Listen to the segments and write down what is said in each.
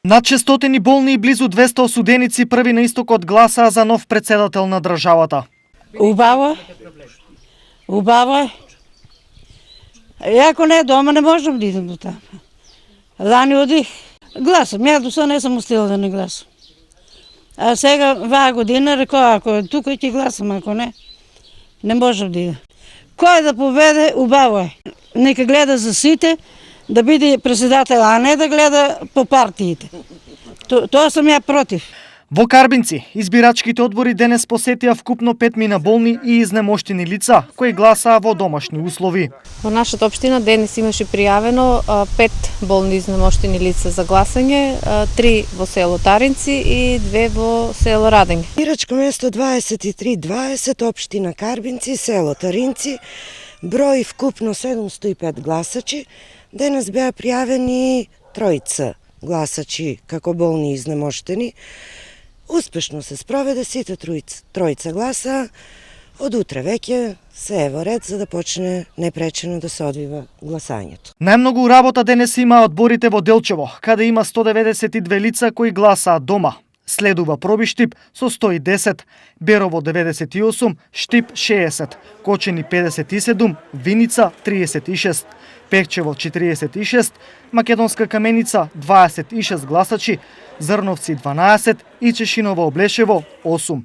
Над 600 болни и близу 200 осуденици први на истокот гласаа за нов председател на државата. Убаво. Ако не е дома, не можам да идам до там. Лани одих. Гласам. Ја до сега не сум успела да не гласам. А сега, ваа година, рекоа, ако е тука ќе гласам, ако не, не можам да идам. Кој да победе, убаво е. Нека гледа за сите, да биде председател, а не да гледа по партиите. Тоа сум ја против. Во Карбинци, избирачките одбори денес посетија вкупно 5 болни и изнемоштени лица, кои гласаа во домашни услови. Во нашата општина денес имаше пријавено 5 болни изнемоштени лица за гласање, 3 во село Таринци и 2 во село Радење. Бирачко место 2320, општина Карбинци, село Таринци, број вкупно 705 гласачи. Денес беа пријавени 3 гласачи како болни изнемоштени. Успешно се спроведе сите тројца гласа. Од утре веќе се е во ред за да почне непречено да се одвива гласањето. Најмногу работа денес има одборите во Делчево, каде има 192 лица кои гласаат дома. Следува Пробиштип со 110, Берово 98, Штип 60, Кочени 57, Виница 36, Пекчево 46, Македонска Каменица 26 гласачи, Зрновци 12 и Чешиново Облешево 8.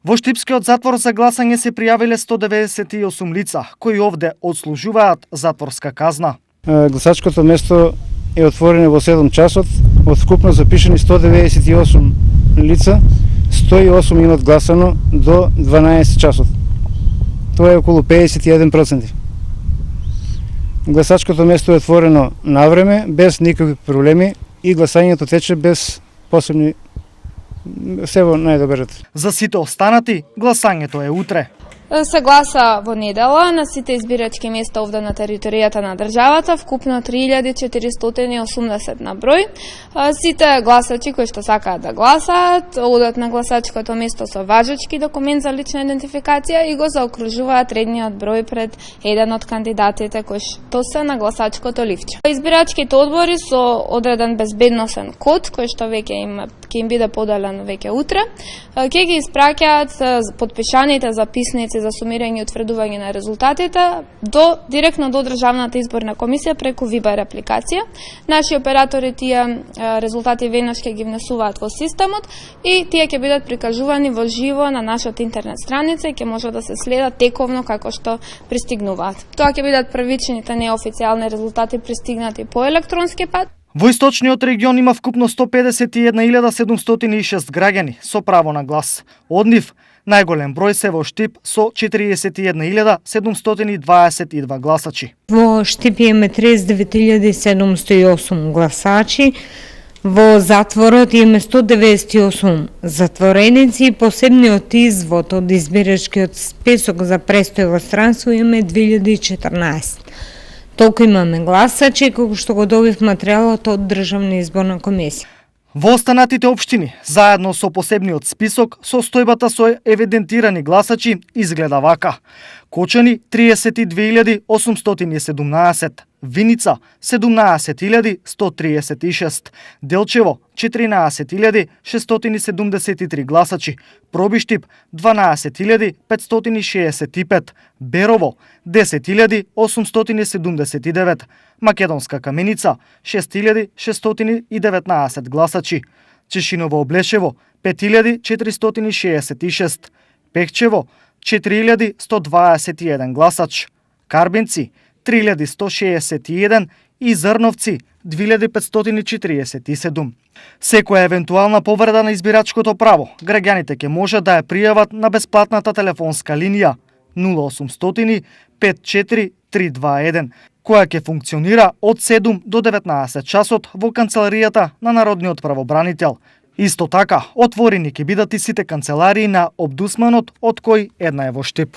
Во Штипскиот затвор за гласање се пријавиле 198 лица, кои овде одслужуваат затворска казна. Гласачкото место е отворено во 7 часот, од вкупно запишани 198 лица, 108 имат гласано до 12 часот. Тоа е околу 51%. Гласачкото место е отворено на време, без никакви проблеми и гласањето тече без посебни. Се во најдобар ред. За сите останати, гласањето е утре. Се гласа во недела на сите избирачки места овде на територијата на државата, вкупно 3480 на број. Сите гласачи кои што сакаат да гласаат, одат на гласачкото место со важечки документ за лична идентификација и го заокружуваат редниот број пред еден од кандидатите кои што се на гласачкото ливче. Избирачките одбори со одреден безбедносен код кој што веќе ќе им биде поделен веќе утре, ќе ги испраќаат подпишаните записници за сумирање и утврдување на резултатите директно до Државната изборна комисија преку Вибер апликација. Наши оператори тие резултати веднаш ќе ги внесуваат во системот и тие ќе бидат прикажувани во живо на нашата интернет страница и ќе може да се следат тековно како што пристигнуваат. Тоа ќе бидат првичните неофицијални резултати пристигнати по електронски пат. Во источниот регион има вкупно 151.706 граѓани со право на глас. Од нив, најголем број се во Штип со 41.722 гласачи. Во Штип имаме 39.708 гласачи, во затворот имаме 198 затвореници, посебниот извод од избирачкиот список за престој во странство имаме 2014. Толку имаме гласачи, како што го добив материјалот од Државна изборна комисија. Во останатите општини, заедно со посебниот список, состојбата со евидентирани гласачи изгледа вака. Кочани 32.817, Виница 17.136, Делчево 14.673 гласачи, Пробиштип 12.565, Берово 10.879, Македонска Каменица 6.619 гласачи, Чешиново Облешево 5.466, Пекчево 4.121 гласач, Карбинци 3.161 и Зрновци 2.547. Секоја евентуална повреда на избирачкото право, граѓаните ќе може да ја пријават на бесплатната телефонска линија 0800 54 321, која ќе функционира од 7 до 19 часот во канцеларијата на Народниот правобранител. Исто така, отворени ќе бидат и сите канцеларии на Обдусманот, од кои една е во Штип.